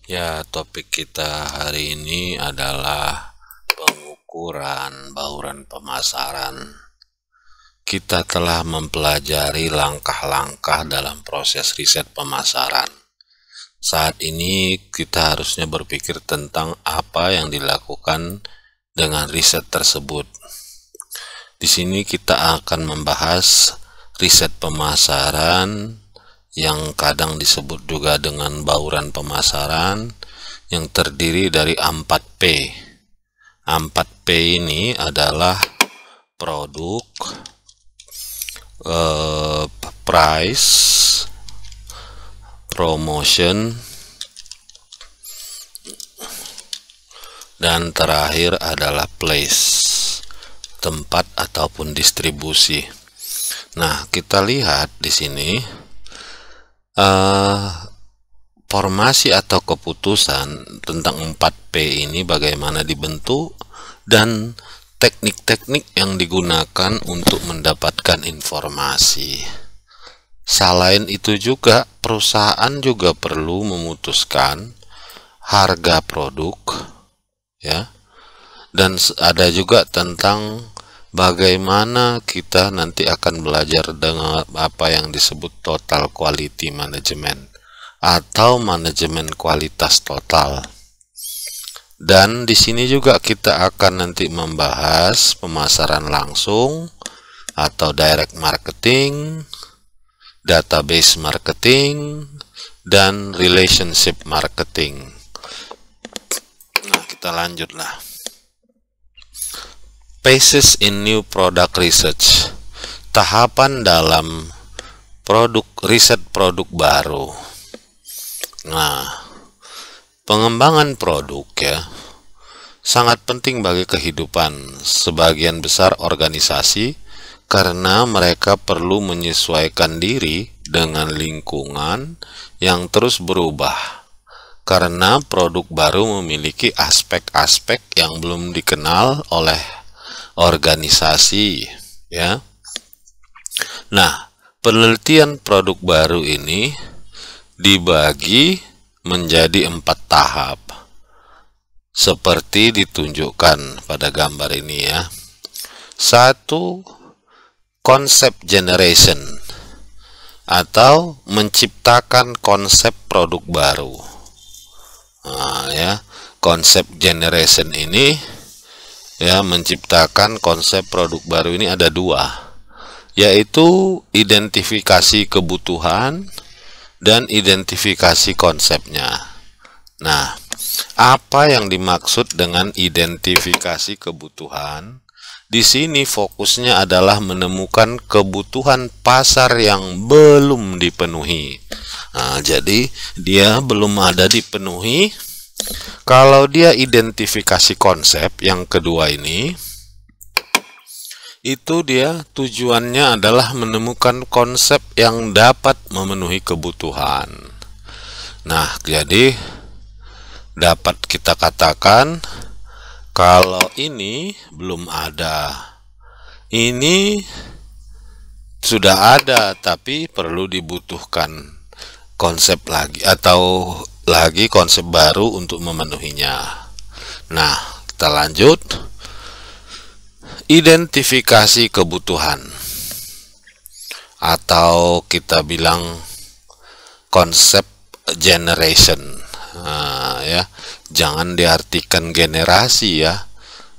Ya, topik kita hari ini adalah pengukuran bauran pemasaran. Kita telah mempelajari langkah-langkah dalam proses riset pemasaran. Saat ini kita harusnya berpikir tentang apa yang dilakukan dengan riset tersebut. Di sini kita akan membahas riset pemasaran yang kadang disebut juga dengan bauran pemasaran yang terdiri dari 4P. 4P ini adalah produk, price, promotion, dan terakhir adalah place, tempat ataupun distribusi. Nah, kita lihat di sini formasi atau keputusan tentang 4P ini bagaimana dibentuk dan teknik-teknik yang digunakan untuk mendapatkan informasi. Selain itu juga perusahaan juga perlu memutuskan harga produk, ya. Dan ada juga tentang bagaimana kita nanti akan belajar dengan apa yang disebut total quality management atau manajemen kualitas total. Dan di sini juga kita akan nanti membahas pemasaran langsung atau direct marketing, database marketing, dan relationship marketing. Nah, kita lanjutlah. Phases in new product research, tahapan dalam riset produk baru. Nah, pengembangan produk ya sangat penting bagi kehidupan sebagian besar organisasi karena mereka perlu menyesuaikan diri dengan lingkungan yang terus berubah. Karena produk baru memiliki aspek-aspek yang belum dikenal oleh organisasi, ya. Nah, penelitian produk baru ini dibagi menjadi 4 tahap seperti ditunjukkan pada gambar ini ya. 1. Konsep generation atau menciptakan konsep produk baru. Nah, ya, konsep generation ini ya menciptakan konsep produk baru ini ada 2, yaitu identifikasi kebutuhan dan identifikasi konsepnya. Nah, apa yang dimaksud dengan identifikasi kebutuhan? Di sini fokusnya adalah menemukan kebutuhan pasar yang belum dipenuhi. Nah, jadi dia belum ada dipenuhi. Kalau dia identifikasi konsep yang kedua ini, itu dia tujuannya adalah menemukan konsep yang dapat memenuhi kebutuhan. Nah, jadi dapat kita katakan kalau ini belum ada, ini sudah ada tapi perlu dibutuhkan konsep lagi atau lagi konsep baru untuk memenuhinya. Nah, kita lanjut. Identifikasi kebutuhan atau kita bilang konsep generation. Nah, ya, jangan diartikan generasi ya.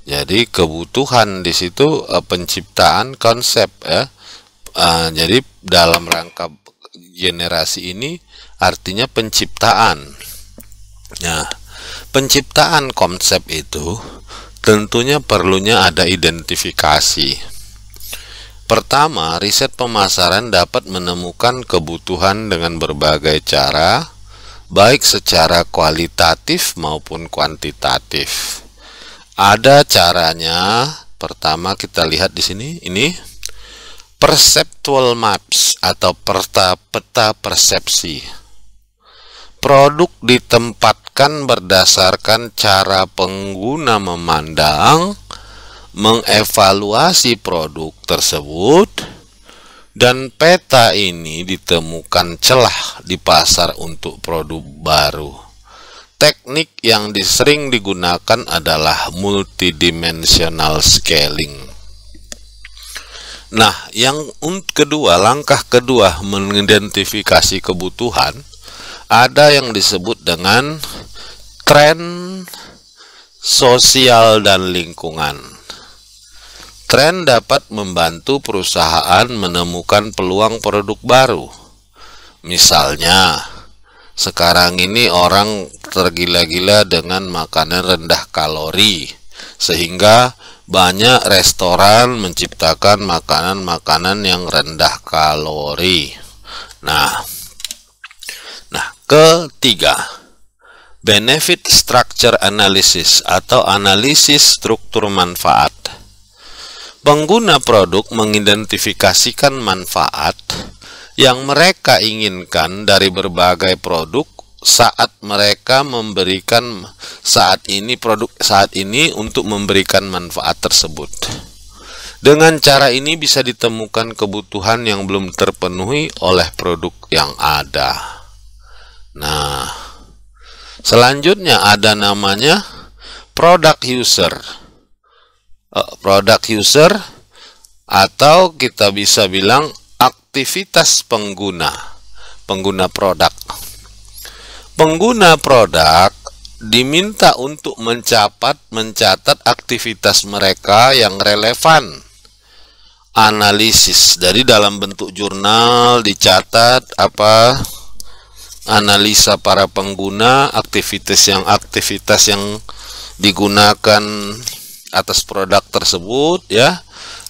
Jadi kebutuhan di situ penciptaan konsep ya. Jadi dalam rangka generasi ini artinya penciptaan. Nah, penciptaan konsep itu tentunya perlunya ada identifikasi. Pertama, riset pemasaran dapat menemukan kebutuhan dengan berbagai cara, baik secara kualitatif maupun kuantitatif. Ada caranya. Pertama kita lihat di sini, ini perceptual maps atau peta persepsi. Produk ditempatkan berdasarkan cara pengguna memandang, mengevaluasi produk tersebut, dan peta ini ditemukan celah di pasar untuk produk baru. teknik yang sering digunakan adalah multidimensional scaling. Nah, yang kedua, langkah kedua mengidentifikasi kebutuhan, ada yang disebut dengan tren sosial dan lingkungan. Tren dapat membantu perusahaan menemukan peluang produk baru. Misalnya, sekarang ini orang tergila-gila dengan makanan rendah kalori, sehingga banyak restoran menciptakan makanan-makanan yang rendah kalori. Nah, ketiga, benefit structure analysis atau analisis struktur manfaat. Pengguna produk mengidentifikasikan manfaat yang mereka inginkan dari berbagai produk saat mereka memberikan produk saat ini untuk memberikan manfaat tersebut. Dengan cara ini bisa ditemukan kebutuhan yang belum terpenuhi oleh produk yang ada. Nah, selanjutnya ada namanya product user. Product user atau kita bisa bilang aktivitas pengguna produk. Pengguna produk diminta untuk mencatat aktivitas mereka yang relevan. Analisis dari dalam bentuk jurnal dicatat analisa para pengguna, aktivitas yang digunakan atas produk tersebut ya.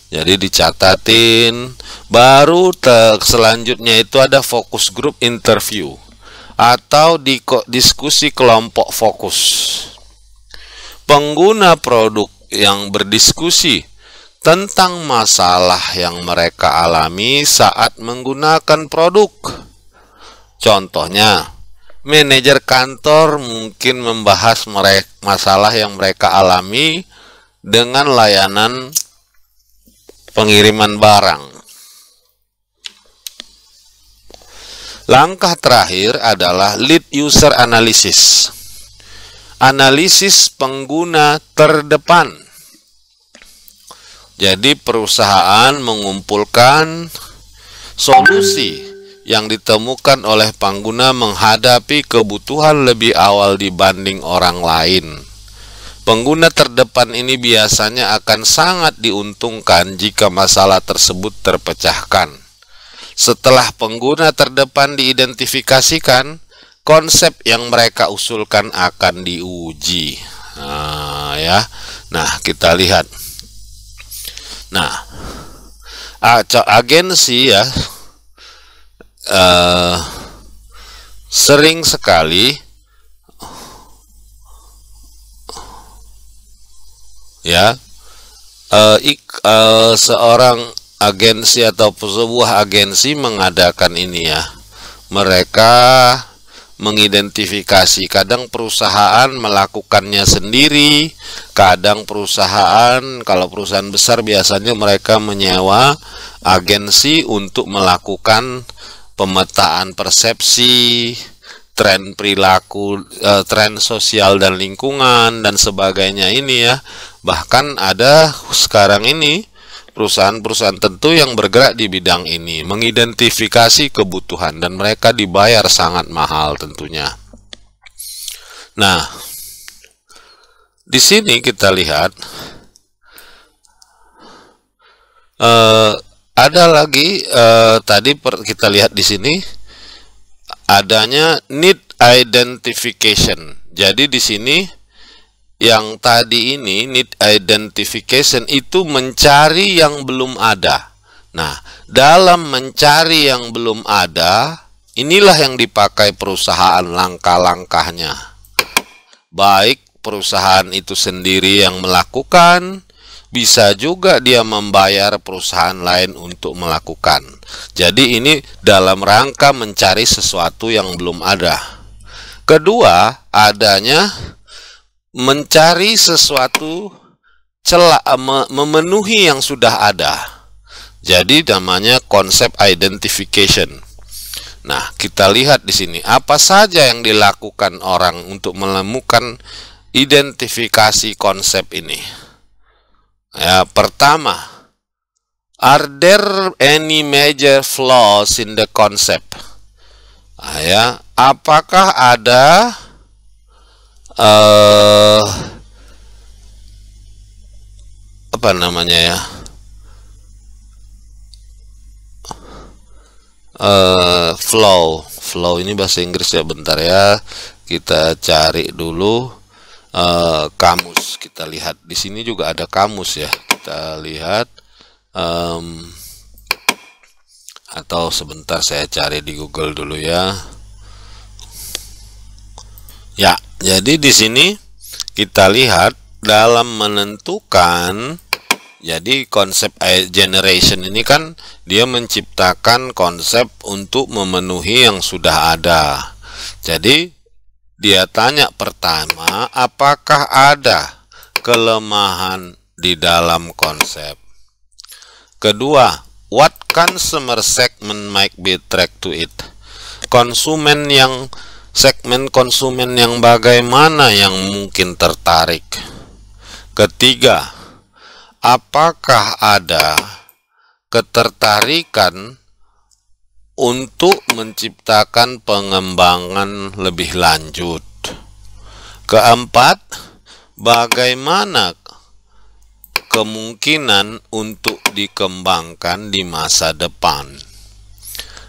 Jadi dicatatin. Baru selanjutnya itu ada focus group interview atau diskusi kelompok fokus. Pengguna produk yang berdiskusi tentang masalah yang mereka alami saat menggunakan produk. Contohnya, manajer kantor mungkin membahas masalah yang mereka alami dengan layanan pengiriman barang. Langkah terakhir adalah lead user analysis. Analisis pengguna terdepan. Jadi perusahaan mengumpulkan solusi yang ditemukan oleh pengguna menghadapi kebutuhan lebih awal dibanding orang lain. Pengguna terdepan ini biasanya akan sangat diuntungkan jika masalah tersebut terpecahkan. Setelah pengguna terdepan diidentifikasikan, konsep yang mereka usulkan akan diuji. Nah, kita lihat. Nah, agensi ya sering sekali seorang agensi atau sebuah agensi mengadakan ini ya. Mereka mengidentifikasi, kadang perusahaan melakukannya sendiri, kadang perusahaan, kalau perusahaan besar biasanya mereka menyewa agensi untuk melakukan pemetaan persepsi, tren perilaku, tren sosial dan lingkungan dan sebagainya ini ya. Bahkan ada sekarang ini perusahaan-perusahaan tentu yang bergerak di bidang ini, mengidentifikasi kebutuhan, dan mereka dibayar sangat mahal tentunya. Nah, di sini kita lihat ada lagi tadi kita lihat di sini adanya need identification. Jadi di sini yang tadi ini need identification itu mencari yang belum ada. Nah, dalam mencari yang belum ada, inilah yang dipakai perusahaan langkah-langkahnya. Baik perusahaan itu sendiri yang melakukan, bisa juga dia membayar perusahaan lain untuk melakukan. Jadi ini dalam rangka mencari sesuatu yang belum ada. Kedua, adanya mencari sesuatu memenuhi yang sudah ada. Jadi namanya konsep identification. Nah, kita lihat di sini apa saja yang dilakukan orang untuk menemukan identifikasi konsep ini. Ya, pertama, are there any major flaws in the concept? Nah, ya, apakah ada apa namanya ya? Flow ini bahasa Inggris ya, bentar ya, kita cari dulu kamus. Kita lihat di sini juga ada kamus ya, kita lihat atau sebentar saya cari di Google dulu ya. Ya, jadi di sini kita lihat dalam menentukan, jadi konsep generation ini kan dia menciptakan konsep untuk memenuhi yang sudah ada. Jadi dia tanya pertama, apakah ada kelemahan di dalam konsep? Kedua, what consumer segment might be attracted to it? Segmen konsumen yang bagaimana yang mungkin tertarik? Ketiga, apakah ada ketertarikan untuk menciptakan pengembangan lebih lanjut? Keempat, bagaimana kemungkinan untuk dikembangkan di masa depan?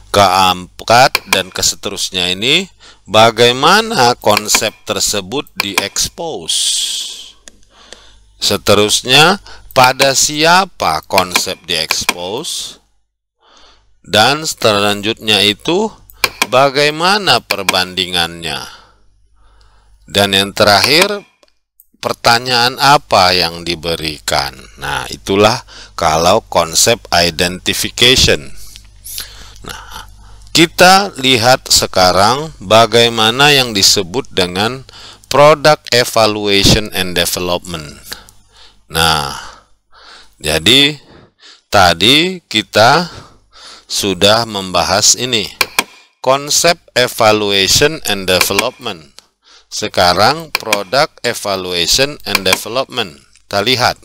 Keempat dan seterusnya ini, bagaimana konsep tersebut diekspos? Seterusnya, pada siapa konsep diekspos? Dan selanjutnya itu, bagaimana perbandingannya? Dan yang terakhir, pertanyaan apa yang diberikan? Nah, itulah kalau konsep identification. Nah, kita lihat sekarang bagaimana yang disebut dengan product evaluation and development. Nah, jadi tadi kita sudah membahas ini, konsep evaluation and development. Sekarang product evaluation and development. Kita lihat.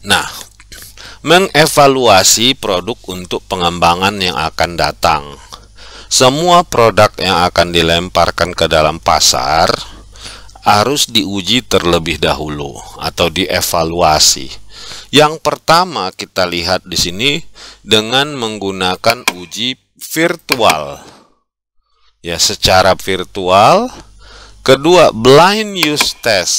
Nah, mengevaluasi produk untuk pengembangan yang akan datang. Semua produk yang akan dilemparkan ke dalam pasar harus diuji terlebih dahulu atau dievaluasi. Yang pertama kita lihat di sini dengan menggunakan uji virtual. Ya, secara virtual. Kedua, blind use test.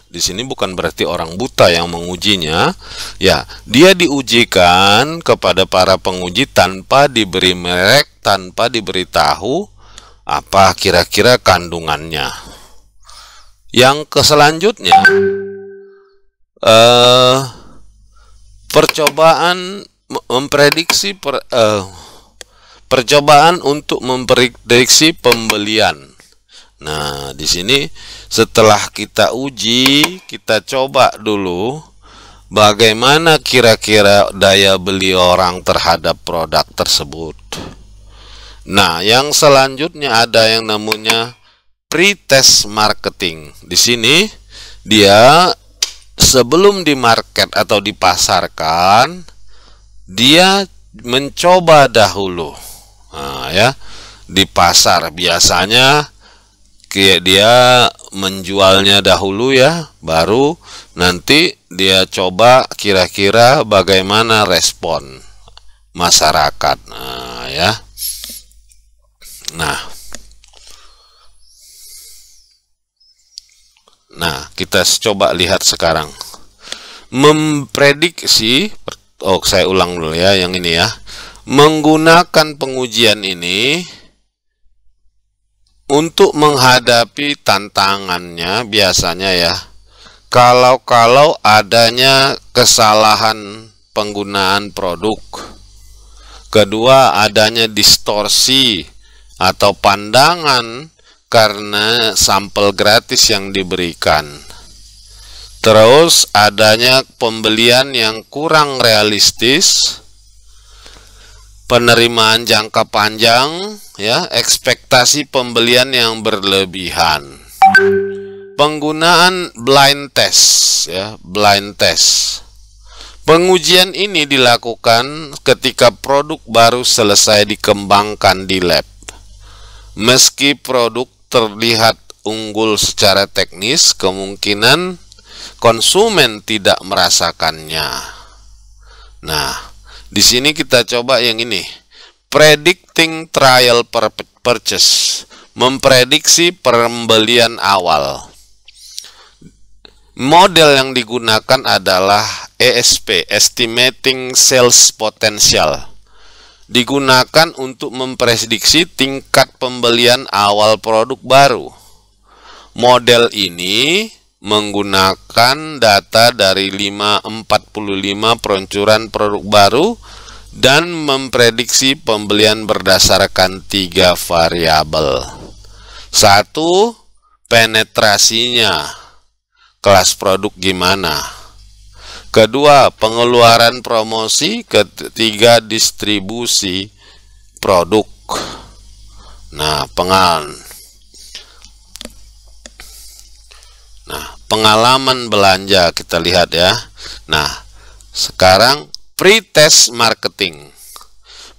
Di sini bukan berarti orang buta yang mengujinya. Ya, dia diujikan kepada para penguji tanpa diberi merek, tanpa diberitahu apa kira-kira kandungannya. Yang selanjutnya, percobaan memprediksi percobaan untuk memprediksi pembelian. Nah, di sini setelah kita uji, kita coba dulu bagaimana kira-kira daya beli orang terhadap produk tersebut. Nah, yang selanjutnya ada yang namanya pre-test marketing. Di sini dia sebelum di market atau dipasarkan, dia mencoba dahulu. Nah, ya, di pasar biasanya dia menjualnya dahulu ya, baru nanti dia coba kira-kira bagaimana respon masyarakat. Nah, ya. Nah, kita coba lihat sekarang. Memprediksi, saya ulang dulu ya yang ini ya. Menggunakan pengujian ini untuk menghadapi tantangannya biasanya ya, kalau adanya kesalahan penggunaan produk. Kedua, adanya distorsi atau pandangan karena sampel gratis yang diberikan. Terus adanya pembelian yang kurang realistis. penerimaan jangka panjang, ya, ekspektasi pembelian yang berlebihan. Penggunaan blind test, ya, blind test. Pengujian ini dilakukan ketika produk baru selesai dikembangkan di lab. Meski produk terlihat unggul secara teknis, kemungkinan konsumen tidak merasakannya. Nah, di sini kita coba yang ini. Predicting trial purchase, memprediksi pembelian awal. Model yang digunakan adalah ESP, Estimating Sales Potential. Digunakan untuk memprediksi tingkat pembelian awal produk baru. Model ini menggunakan data dari 545 peluncuran produk baru dan memprediksi pembelian berdasarkan 3 variabel. 1. Penetrasinya, kelas produk gimana. Kedua, pengeluaran promosi. Ketiga, distribusi produk. Nah, pengalaman belanja kita lihat ya. Nah, sekarang pre-test marketing.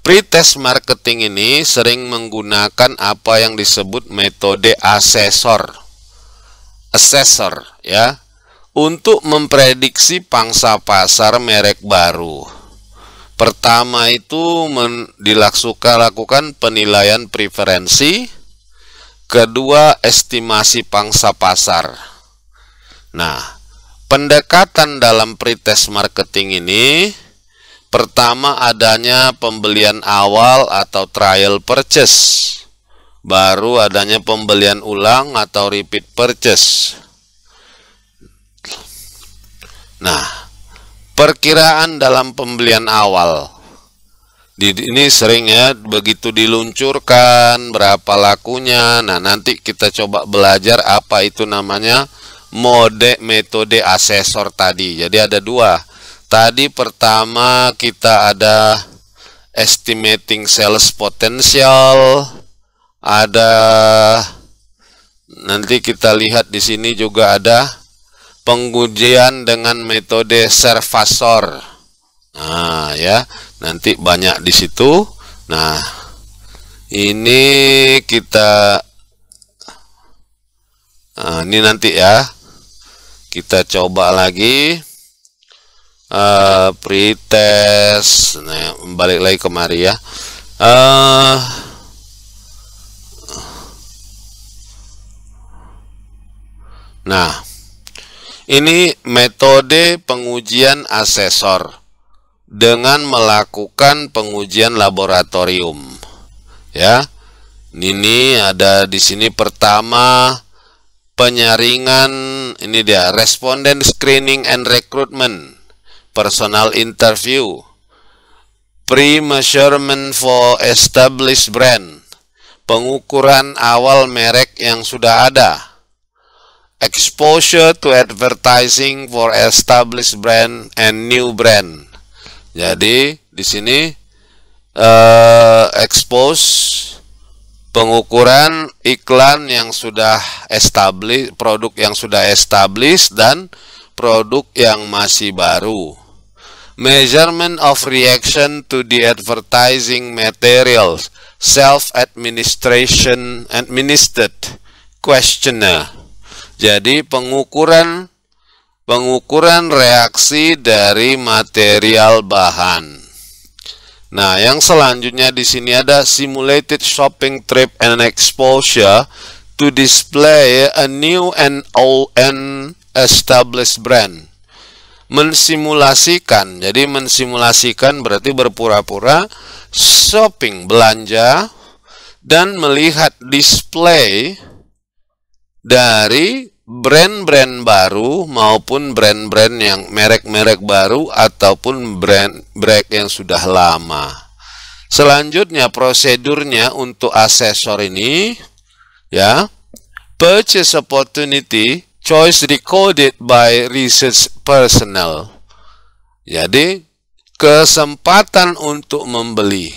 Pre-test marketing ini sering menggunakan apa yang disebut metode assessor ya, untuk memprediksi pangsa pasar merek baru. Pertama itu lakukan penilaian preferensi. Kedua, estimasi pangsa pasar. Nah, pendekatan dalam pretest marketing ini, pertama adanya pembelian awal atau trial purchase. Baru adanya pembelian ulang atau repeat purchase. Nah, perkiraan dalam pembelian awal. Ini sering ya, begitu diluncurkan, berapa lakunya. Nah, nanti kita coba belajar apa itu namanya metode asesor tadi. Jadi ada 2. Tadi pertama kita ada estimating sales potential. Ada, nanti kita lihat di sini juga ada pengujian dengan metode Servasor. Nah, ya, nanti banyak di situ. Nah, ini kita ini nanti ya. Kita coba lagi pretest. Nah, balik lagi kemari ya. Nah, ini metode pengujian asesor dengan melakukan pengujian laboratorium. Ya, ini ada di sini pertama penyaringan, ini dia responden screening and recruitment, personal interview, pre-measurement for established brand, pengukuran awal merek yang sudah ada. Exposure to advertising for established brand and new brand. Jadi di sini expose, pengukuran iklan yang sudah established, produk yang sudah established dan produk yang masih baru. Measurement of reaction to the advertising materials, administered questionnaire. Jadi pengukuran reaksi dari material bahan. Nah, yang selanjutnya di sini ada simulated shopping trip and exposure to display a new and old and established brand. Mensimulasikan. Jadi mensimulasikan berarti berpura-pura shopping, belanja, dan melihat display dari brand-brand baru maupun brand-brand yang merek-merek baru ataupun brand yang sudah lama. Selanjutnya prosedurnya untuk asesor ini ya, purchase opportunity, choice recorded by research personnel. Jadi kesempatan untuk membeli.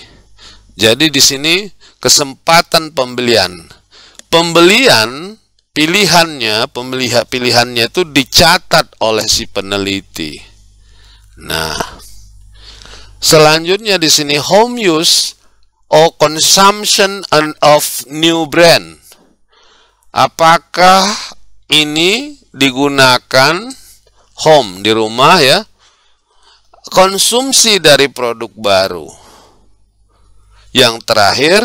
Jadi di sini kesempatan pembelian. Pembelian pilihannya itu dicatat oleh si peneliti. Nah, selanjutnya di sini home use or consumption of new brand. Apakah ini digunakan home di rumah ya? Konsumsi dari produk baru. Yang terakhir,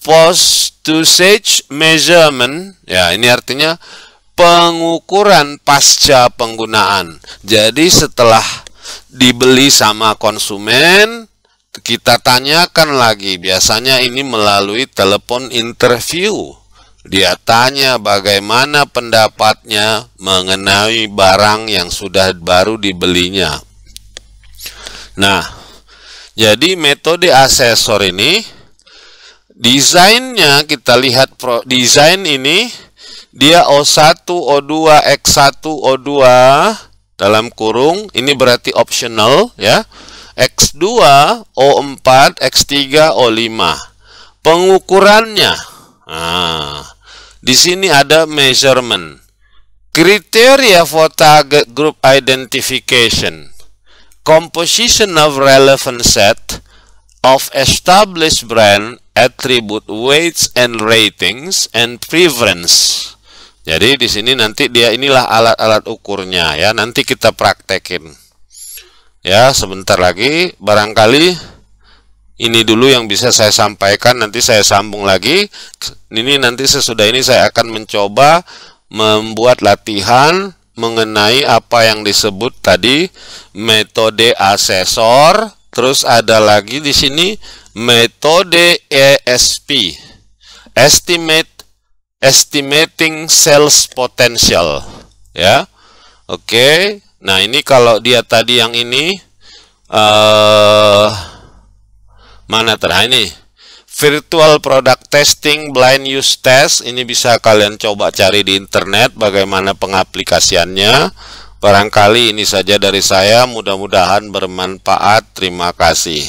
post-usage measurement. Ya, ini artinya pengukuran pasca penggunaan. Jadi setelah dibeli sama konsumen, kita tanyakan lagi. Biasanya ini melalui telepon interview. Dia tanya bagaimana pendapatnya mengenai barang yang sudah baru dibelinya. Nah, jadi metode asesor ini, desainnya kita lihat desain ini, dia O1, O2, X1, O2 dalam kurung, ini berarti optional ya. X2, O4, X3, O5. Pengukurannya. Nah, di sini ada measurement. Kriteria for target group identification. Composition of relevant set of established brand attribute weights and ratings and preference. Jadi di sini nanti inilah alat-alat ukurnya ya. Nanti kita praktekin. Ya, sebentar lagi barangkali ini dulu yang bisa saya sampaikan, nanti saya sambung lagi. Ini nanti sesudah ini saya akan mencoba membuat latihan mengenai apa yang disebut tadi metode asesor. Terus ada lagi di sini metode ESP, estimating sales potential. Ya, oke. Nah, ini kalau dia tadi yang ini mana ini virtual product testing, blind use test, ini bisa kalian coba cari di internet bagaimana pengaplikasiannya. Barangkali ini saja dari saya, mudah-mudahan bermanfaat. Terima kasih.